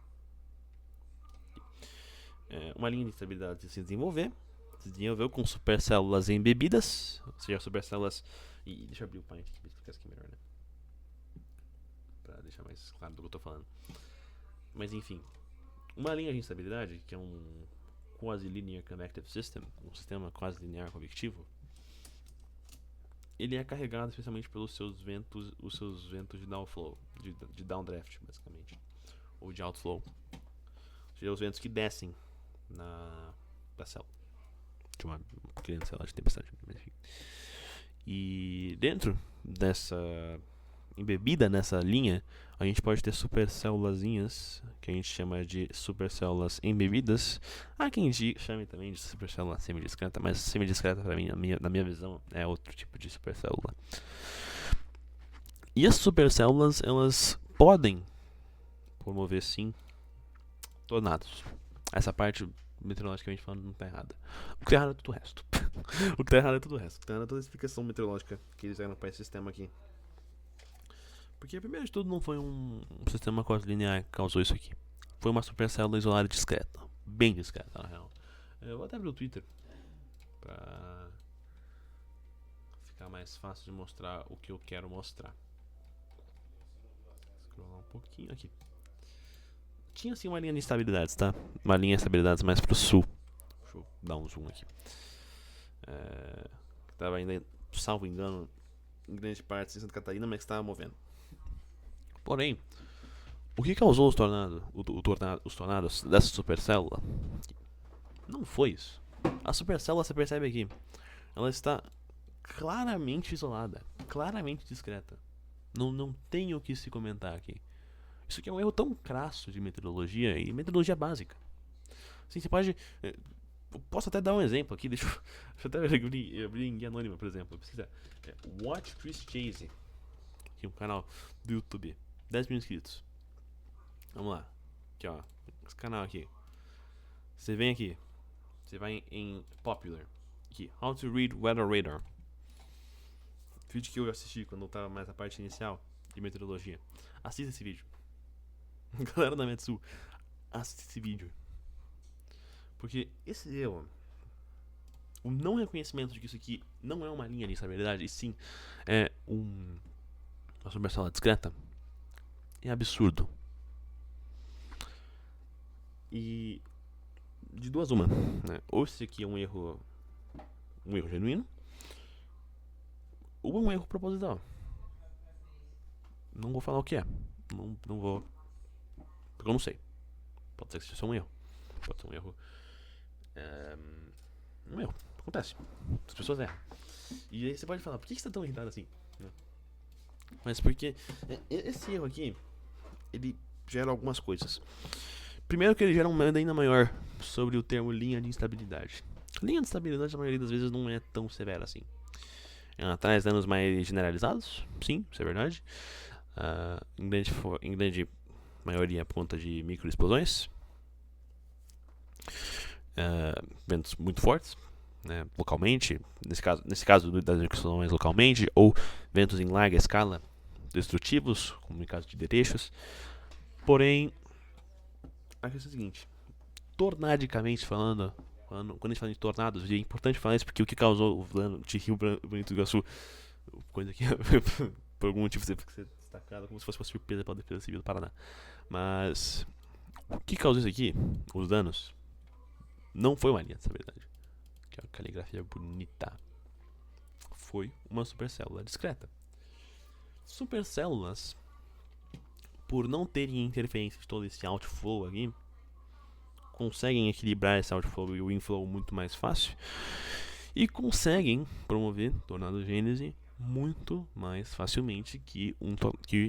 Uma linha de estabilidade se desenvolveu com supercélulas embebidas, ou seja, supercélulas. E deixa eu abrir o Paint aqui pra explicar isso aqui melhor, né? Pra deixar mais claro do que eu tô falando. Mas enfim, uma linha de instabilidade, que é um quasi-linear convective system, um sistema quase linear convectivo, ele é carregado especialmente pelos seus ventos, os seus ventos de downflow, de downdraft, basicamente, ou de outflow. Ou seja, os ventos que descem da célula de uma pequena célula de tempestade. E dentro dessa embebida nessa linha, a gente pode ter supercélulazinhas que a gente chama de supercélulas embebidas. Há quem chame também de supercélula semidiscreta, mas semidiscreta para mim, na minha visão, é outro tipo de supercélula. E as supercélulas, elas podem promover sim tornados. Essa parte, meteorologicamente falando, não tá errada. O que tá errado é tudo o resto. O que tá errado é tudo o resto. O que tá errado é toda a explicação meteorológica que eles deram para esse sistema aqui. Porque, primeiro de tudo, não foi um sistema quase linear que causou isso aqui. Foi uma supercélula isolada discreta. Bem discreta, na real. Eu vou até abrir o Twitter pra ficar mais fácil de mostrar o que eu quero mostrar. Vou scrollar um pouquinho aqui. Tinha sim uma linha de estabilidades, tá? Uma linha de estabilidades mais pro sul. Deixa eu dar um zoom aqui. Tava ainda, salvo engano, em grande parte de Santa Catarina, mas que estava movendo. Porém, o que causou os tornados dessa supercélula? Não foi isso. A supercélula, você percebe aqui, ela está claramente isolada, claramente discreta. Não tem o que se comentar aqui. Isso aqui é um erro tão crasso de meteorologia e meteorologia básica. Assim, você pode... posso até dar um exemplo aqui, deixa eu até abrir em guia anônima, por exemplo. Pesquisa Watch Chris Chase, aqui um canal do YouTube, 10 mil inscritos. Vamos lá, aqui ó, esse canal aqui. Você vem aqui, você vai em Popular, aqui, How to Read Weather Radar. Vídeo que eu assisti quando eu tava mais na parte inicial de meteorologia. Assista esse vídeo. Galera da Metsu, assista esse vídeo. Porque esse erro, o não reconhecimento de que isso aqui não é uma linha de estabilidade, e sim é uma supercélula discreta, é absurdo. E de duas uma, né? Ou isso aqui é um erro genuíno, ou é um erro proposital. Não vou falar o que é. Não vou. Porque eu não sei. Pode ser que seja um erro. Pode ser um erro. Um erro. Acontece. As pessoas erram. E aí você pode falar, por que você tá tão irritado assim? Mas porque esse erro aqui, ele gera algumas coisas. Primeiro que ele gera um medo ainda maior sobre o termo linha de instabilidade. Linha de estabilidade, na maioria das vezes, não é tão severa assim. Ela traz danos mais generalizados, sim, isso é verdade. Em grande maioria por conta de microexplosões, ventos muito fortes, né, localmente, nesse caso das microexplosões localmente, ou ventos em larga escala destrutivos, como no caso de derechos. Porém, a questão é a seguinte: tornadicamente falando, quando a gente fala de tornados, e é importante falar isso porque o que causou o dano de Rio Bonito do Iguaçu, coisa que por algum motivo teve que ser destacada como se fosse uma surpresa para a Defesa Civil do Paraná. Mas o que causou isso aqui, os danos, não foi uma linha de estabilidade, que é uma caligrafia bonita. Foi uma supercélula discreta. Supercélulas, por não terem interferência de todo esse outflow aqui, conseguem equilibrar esse outflow e o inflow muito mais fácil e conseguem promover tornadogênese muito mais facilmente que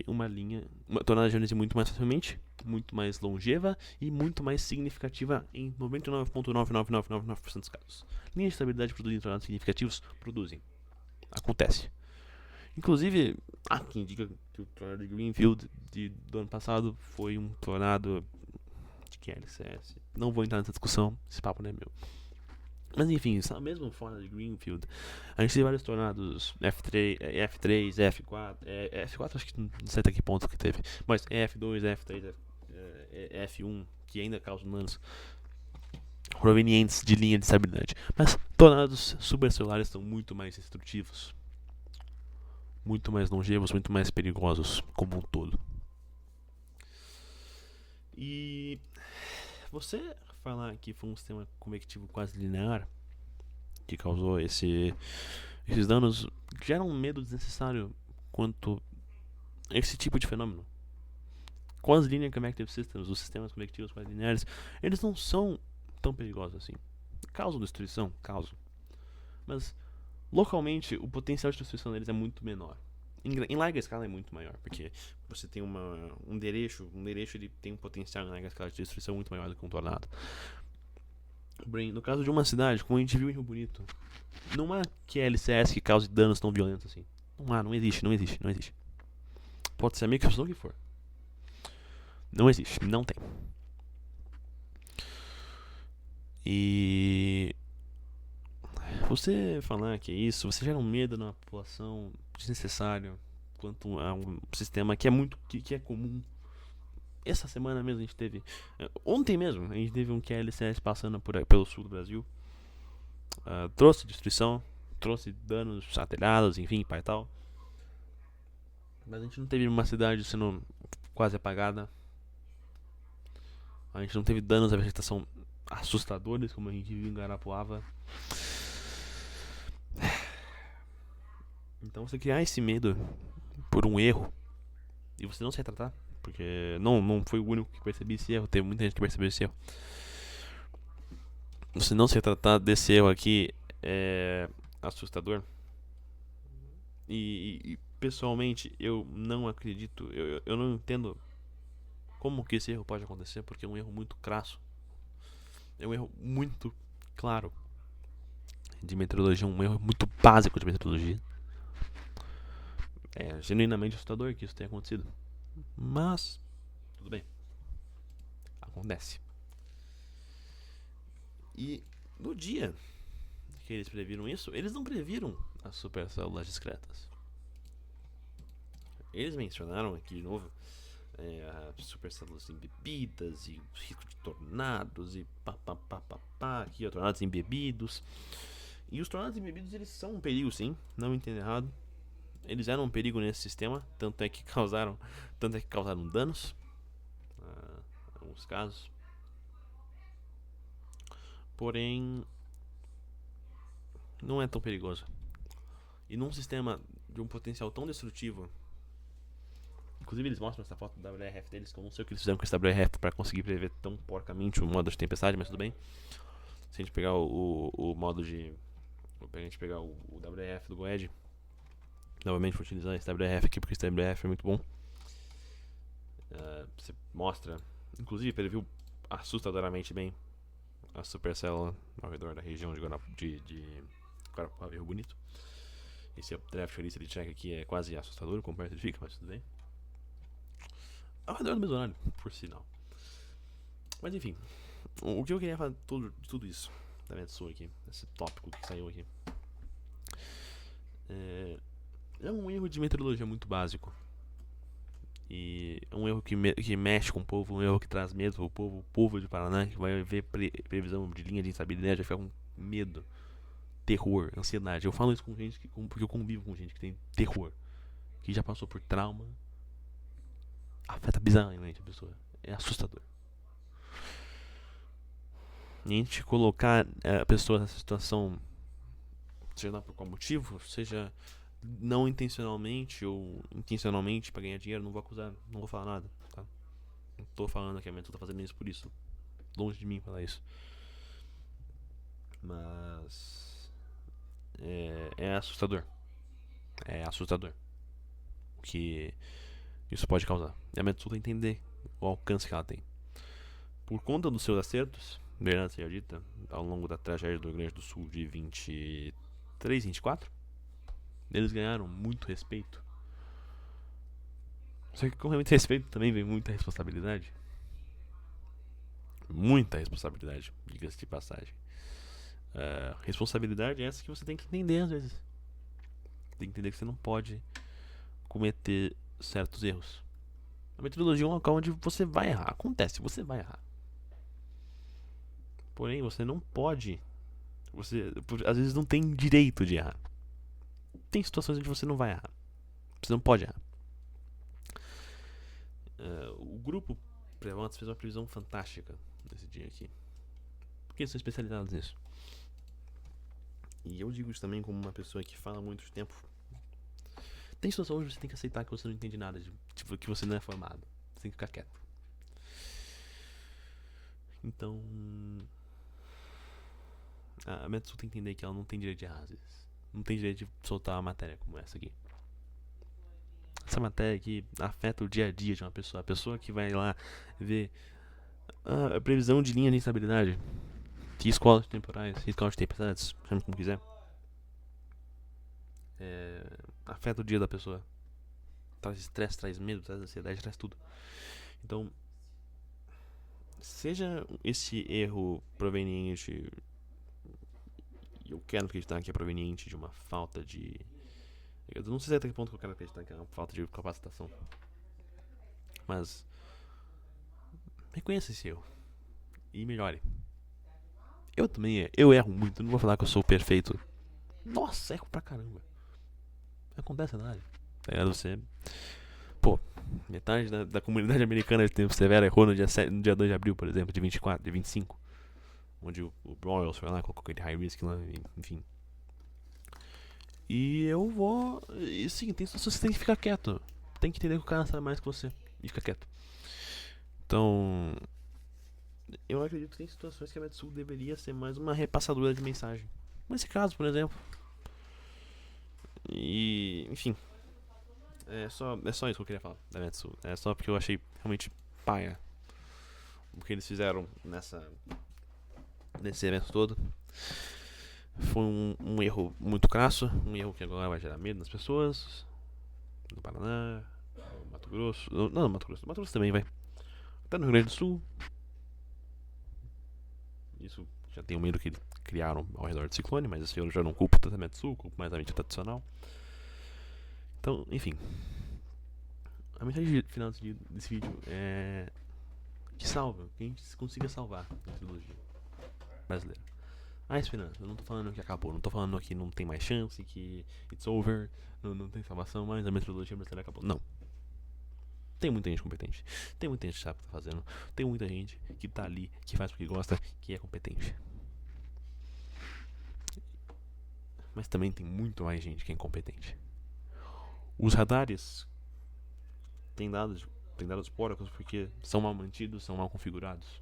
uma linha, uma tornadogênese muito mais facilmente, muito mais longeva e muito mais significativa em 99,99999% dos casos. Linhas de estabilidade produzem tornados significativos? Produzem. Acontece. Inclusive, há quem diga que o tornado de Greenfield do ano passado foi um tornado de QLCS. Não vou entrar nessa discussão, esse papo não é meu. Mas enfim, essa mesma forma de Greenfield, a gente tem vários tornados F3, F4, F4 acho que não sei até que ponto que teve, mas F2, F3, F1, que ainda causam danos provenientes de linha de estabilidade. Mas tornados supercelulares são muito mais destrutivos, muito mais longevos, muito mais perigosos como um todo. E você falar que foi um sistema convectivo quase linear que causou esses danos gera um medo desnecessário quanto a esse tipo de fenômeno. Com as Linear Convective Systems, os sistemas convectivos quase lineares, eles não são tão perigosos assim. Causam destruição? Causam. Mas localmente o potencial de destruição deles é muito menor. Em larga escala é muito maior, porque você tem um derecho ele tem um potencial em larga escala de destruição muito maior do que um tornado. Porém, no caso de uma cidade, como a gente viu em Rio Bonito, não há QLCS que cause danos tão violentos assim. Não existe. Pode ser a microexplosão que for. Não existe, não tem. E você falar que é isso, você gera um medo na população desnecessário quanto a um sistema que é muito que é comum. Essa semana mesmo a gente teve, ontem mesmo a gente teve um QLCS passando pelo sul do Brasil. Trouxe destruição, trouxe danos a telhados, enfim, pai e tal. Mas a gente não teve uma cidade sendo quase apagada. A gente não teve danos à vegetação assustadores como a gente viu em Guarapuava. Então você criar esse medo por um erro e você não se retratar, porque não foi o único que percebeu esse erro, teve muita gente que percebeu esse erro. Você não se retratar desse erro aqui é assustador. E pessoalmente eu não acredito, eu não entendo como que esse erro pode acontecer, porque é um erro muito crasso. É um erro muito claro de meteorologia, um erro muito básico de meteorologia. É genuinamente assustador que isso tenha acontecido. Mas, tudo bem. Acontece. E no dia que eles previram isso, eles não previram as supercélulas discretas. Eles mencionaram aqui de novo as supercélulas embebidas e o risco de tornados e aqui tornados embebidos. E os tornados embebidos eles são um perigo, sim, não me entenda errado. Eles eram um perigo nesse sistema, tanto é que causaram danos em alguns casos. Porém, não é tão perigoso. E num sistema de um potencial tão destrutivo, inclusive eles mostram essa foto do WRF deles, que eu não sei o que eles fizeram com esse WRF para conseguir prever tão porcamente o modo de tempestade, mas tudo bem. Se a gente pegar o modo de... Se a gente pegar o WRF do GOED, novamente vou utilizar esse WRF aqui porque esse WRF é muito bom. Você mostra, inclusive previu assustadoramente bem a supercélula ao redor da região de Guarapuava e Rio Bonito. Esse draft de check aqui é quase assustador, como perto ele fica, mas tudo bem. Ao redor do mesmo horário, por sinal. Mas enfim, o que eu queria falar de tudo isso, da Metsu aqui, esse tópico que saiu aqui, é um erro de metodologia muito básico. E é um erro que mexe com o povo, um erro que traz medo pro povo. O povo de Paraná que vai ver previsão de linha de instabilidade, vai ficar com medo, terror, ansiedade. Eu falo isso com gente porque eu convivo com gente que tem terror, que já passou por trauma. Afeta bizarramente a pessoa. É assustador. E a gente colocar a pessoa nessa situação, seja lá por qual motivo, seja não intencionalmente ou intencionalmente pra ganhar dinheiro, não vou acusar, não vou falar nada, tá? Não tô falando que a Metsu tá fazendo isso por isso. Longe de mim falar isso. Mas é assustador. É assustador o que isso pode causar. E a Metsu tem que entender o alcance que ela tem. Por conta dos seus acertos, verdade seja dita, ao longo da tragédia do Rio Grande do Sul de 23, 24, eles ganharam muito respeito. Só que com muito respeito também vem muita responsabilidade. Muita responsabilidade, diga-se de passagem. Responsabilidade é essa que você tem que entender às vezes. Tem que entender que você não pode cometer certos erros. A metodologia é um local onde você vai errar. Acontece, você vai errar. Porém, você não pode. Você às vezes não tem direito de errar. Tem situações onde você não vai errar. Você não pode errar. O grupo Prevantes fez uma previsão fantástica nesse dia aqui. Porque eles são especializados nisso. E eu digo isso também como uma pessoa que fala há muito tempo. Tem situações onde você tem que aceitar que você não entende nada, tipo, que você não é formado. Você tem que ficar quieto. Então, a Metsu tem que entender que ela não tem direito de errar às vezes. Não tem direito de soltar uma matéria como essa aqui. Essa matéria aqui afeta o dia a dia de uma pessoa. A pessoa que vai lá ver a previsão de linha de instabilidade, riscos temporais, riscos de tempestades, chame como quiser, afeta o dia da pessoa. Traz estresse, traz medo, traz ansiedade, traz tudo. Então, seja esse erro proveniente, eu quero acreditar que é proveniente de uma falta de... Eu não sei até que ponto que eu quero acreditar que é uma falta de capacitação, mas reconheça esse erro e melhore. Eu também erro muito, não vou falar que eu sou perfeito. Nossa, erro pra caramba. Acontece na área. Você... Pô, metade da comunidade americana de tempo severo errou no dia 2 de abril, por exemplo, de 24, de 25. Onde o Royals foi lá, colocou aquele high risk lá, enfim. E eu vou... E sim, tem situações que você tem que ficar quieto. Tem que entender que o cara sabe mais que você. E fica quieto. Então... Eu acredito que tem situações que a Metsu deveria ser mais uma repassadora de mensagem. Nesse caso, por exemplo. E... Enfim. É só isso que eu queria falar da Metsu. É só porque eu achei realmente paia o que eles fizeram nesse evento todo. Foi um erro muito crasso, um erro que agora vai gerar medo nas pessoas. No Paraná, no Mato Grosso. Não, no Mato Grosso também vai. Até no Rio Grande do Sul. Isso já tem um medo que eles criaram ao redor do ciclone, mas esse eu já não culpo tanto a Metsu, culpo mais a mídia tradicional. Então, enfim. A mensagem final desse vídeo é que salva, que a gente consiga salvar a trilogia brasileira. A esperança, eu não tô falando que acabou, não tô falando que não tem mais chance, que it's over, não tem salvação mais, a metodologia brasileira acabou. Não. Tem muita gente competente, tem muita gente que sabe o que tá fazendo, tem muita gente que tá ali, que faz porque gosta, que é competente. Mas também tem muito mais gente que é incompetente. Os radares têm dados porcos porque são mal mantidos, são mal configurados.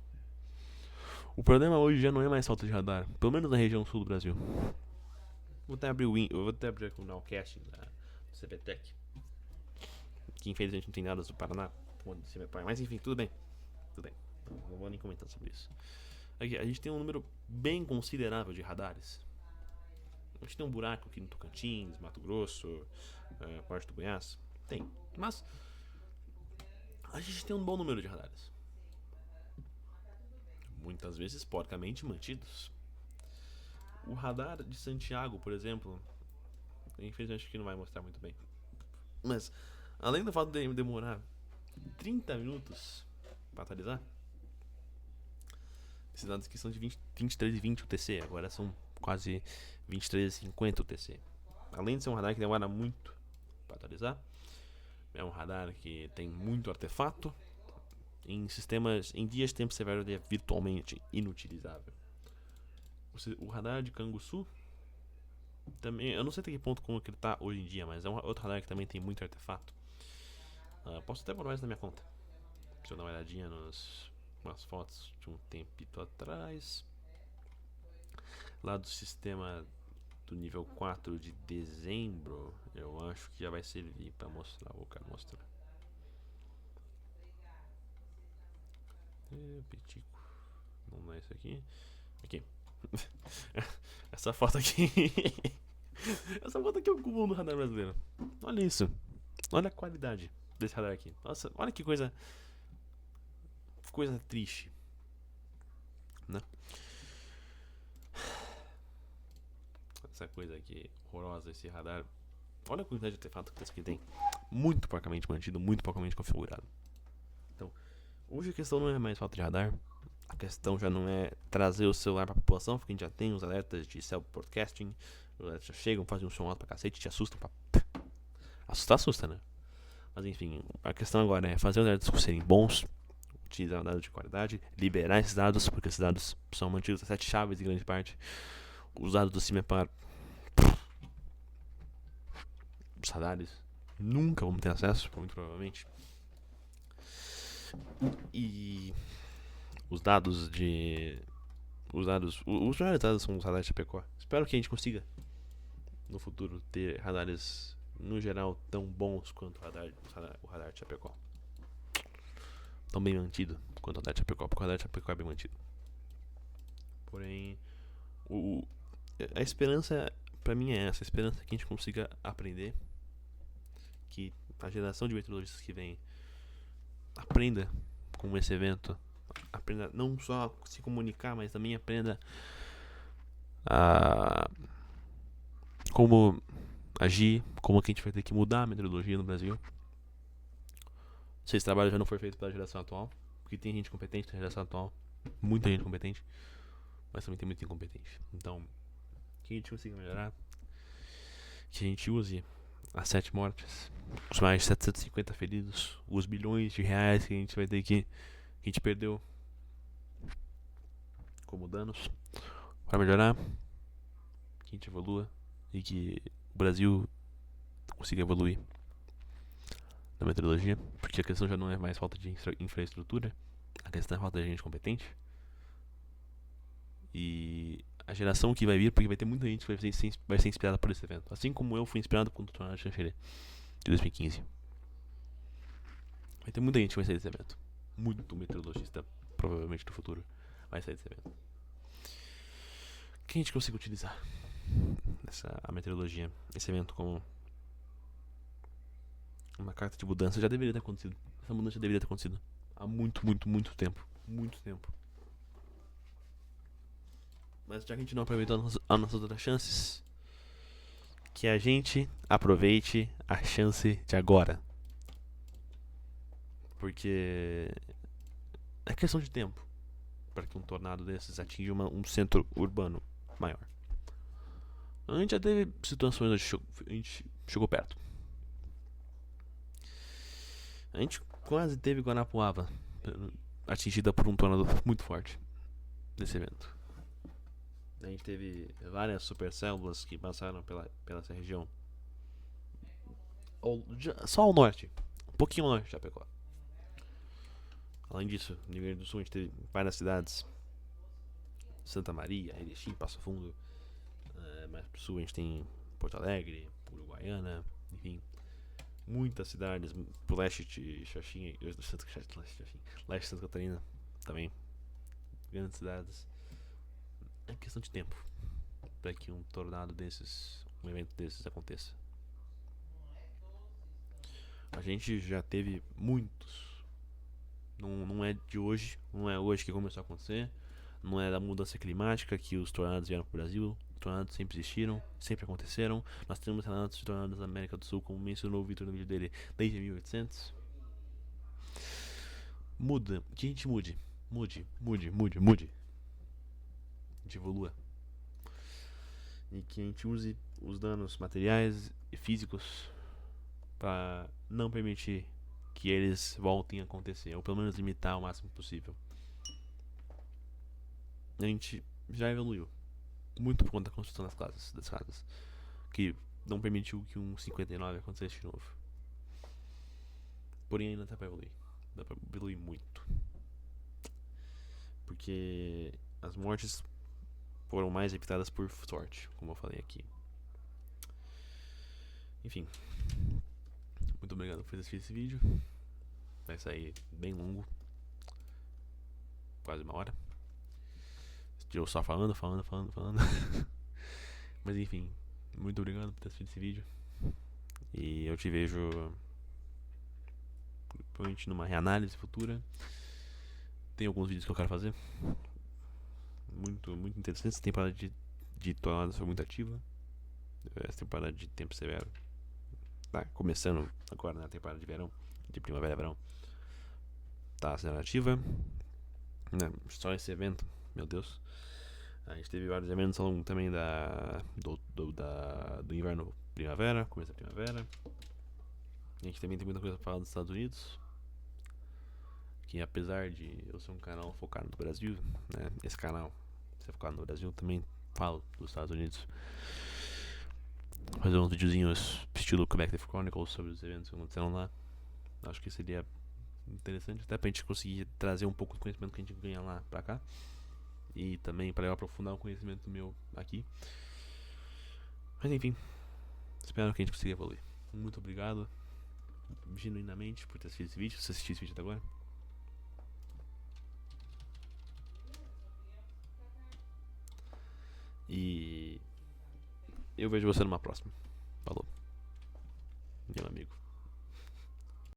O problema hoje já não é mais falta de radar, pelo menos na região sul do Brasil. Vou até abrir o Nowcast da CBTech, que infelizmente não tem dados do Paraná, mas enfim, tudo bem. Não vou nem comentar sobre isso. Aqui, a gente tem um número bem considerável de radares. A gente tem um buraco aqui no Tocantins, Mato Grosso, parte do Goiás. Tem. Mas a gente tem um bom número de radares. Muitas vezes porcamente mantidos. O radar de Santiago, por exemplo, infelizmente acho que não vai mostrar muito bem. Mas, além do fato de demorar 30 minutos para atualizar, esses dados aqui são de 23,20 UTC, agora são quase 23,50 UTC. Além de ser um radar que demora muito para atualizar, é um radar que tem muito artefato. Em sistemas, em dias de tempo severo, ele é virtualmente inutilizável. O radar de Canguçu também, eu não sei até que ponto como que ele está hoje em dia, mas é um outro radar que também tem muito artefato. Posso até pôr mais na minha conta. Deixa eu dar uma olhadinha nas fotos de um tempito atrás. Lá do sistema do nível 4 de dezembro, eu acho que já vai servir para mostrar. Eu quero mostrar. Pitico. Não é isso aqui. Aqui. Essa foto aqui. Essa foto aqui é o cúmulo do radar brasileiro. Olha isso. Olha a qualidade desse radar aqui. Nossa, olha que coisa triste, né? Essa coisa aqui horrorosa, esse radar. Olha a quantidade de artefato que esse aqui tem. Muito porcamente mantido, muito porcamente configurado. Então, hoje a questão não é mais falta de radar. A questão já não é trazer o celular para a população, porque a gente já tem os alertas de self-broadcasting. Os alertas já chegam, fazem um som alto pra cacete, te assustam pra... Assusta, né? Mas enfim, a questão agora é fazer os alertas serem bons, utilizar dados de qualidade, liberar esses dados, porque esses dados são mantidos a 7 chaves em grande parte. Os dados do CIMEPAR, os radares, nunca vamos ter acesso, muito provavelmente. E os dados de... Os melhores dados são os radares de Chapecó. Espero que a gente consiga, no futuro, ter radares, no geral, tão bons quanto o radar de Chapecó. Tão bem mantido quanto o radar de Chapecó, porque o radar de Chapecó é bem mantido. Porém, a esperança, pra mim, é essa. A esperança é que a gente consiga aprender, que a geração de meteorologistas que vem aprenda com esse evento, aprenda não só a se comunicar, mas também aprenda a como agir, como que a gente vai ter que mudar a meteorologia no Brasil. Se esse trabalho já não foi feito pela geração atual, porque tem gente competente na geração atual, muita gente competente, mas também tem muito incompetente. Então, que a gente consiga melhorar, que a gente use as 7 mortes, os mais de 750 feridos, os bilhões de reais que a gente vai ter que a gente perdeu como danos, para melhorar, que a gente evolua e que o Brasil consiga evoluir na meteorologia, porque a questão já não é mais falta de infraestrutura, a questão é falta de gente competente. E a geração que vai vir, porque vai ter muita gente que vai ser inspirada por esse evento, assim como eu fui inspirado por o tornado de Xanxerê de 2015. Vai ter muita gente que vai sair desse evento, muito meteorologista provavelmente no futuro vai sair desse evento. Que a gente consiga utilizar a meteorologia, esse evento, como uma carta de mudança. Já deveria ter acontecido. Essa mudança já deveria ter acontecido há muito tempo. Muito tempo. Mas já que a gente não aproveitou as nossas outras chances, que a gente aproveite a chance de agora. Porque é questão de tempo para que um tornado desses atinja um centro urbano maior. A gente já teve situações onde a gente chegou perto. A gente quase teve Guanapuava atingida por um tornado muito forte nesse evento. A gente teve várias supercélulas que passaram pela essa região. Só ao norte, um pouquinho ao norte de Chapecó. Além disso, no Rio Grande do Sul a gente teve várias cidades: Santa Maria, Erechim, Passo Fundo. Mais pro sul a gente tem Porto Alegre, Uruguaiana, enfim, muitas cidades pro leste de Xaxim, leste de Santa Catarina também, grandes cidades. É questão de tempo para que um tornado desses, um evento desses aconteça. A gente já teve muitos. Não é de hoje, não é hoje que começou a acontecer. Não é da mudança climática que os tornados vieram pro Brasil. Os tornados sempre existiram, sempre aconteceram. Nós temos relatos de tornados na América do Sul, como mencionou o Victor no vídeo dele, desde 1800. Muda, que a gente mude. Mude. A gente evolua. E que a gente use os danos materiais e físicos para não permitir que eles voltem a acontecer, ou pelo menos limitar o máximo possível. A gente já evoluiu muito por conta da construção das casas, que não permitiu que um 59 acontecesse de novo. Porém ainda dá pra evoluir. Dá pra evoluir muito. Porque as mortes foram mais evitadas por sorte, como eu falei aqui. Enfim. Muito obrigado por assistir esse vídeo. Vai sair bem longo. Quase uma hora. Eu só falando. Mas enfim. Muito obrigado por ter assistido esse vídeo. E eu te vejo provavelmente numa reanálise futura. Tem alguns vídeos que eu quero fazer. Muito interessante. Essa temporada de tornados foi muito ativa. Essa temporada de tempo severo tá começando agora na temporada de verão, de primavera e verão, tá sendo ativa, né? Só esse evento, meu Deus. A gente teve vários eventos ao longo também do inverno, primavera, começo da primavera. A gente também tem muita coisa pra falar dos Estados Unidos, que apesar de eu ser um canal focado no Brasil, né, esse canal ser focado no Brasil, também falo dos Estados Unidos. Fazer uns videozinhos estilo Collective Chronicles sobre os eventos que aconteceram lá. Acho que seria interessante até pra gente conseguir trazer um pouco do conhecimento que a gente ganha lá pra cá. E também para eu aprofundar o conhecimento meu aqui. Mas enfim, espero que a gente consiga evoluir. Muito obrigado genuinamente por ter assistido esse vídeo. Se assistiu esse vídeo até agora. E eu vejo você numa próxima.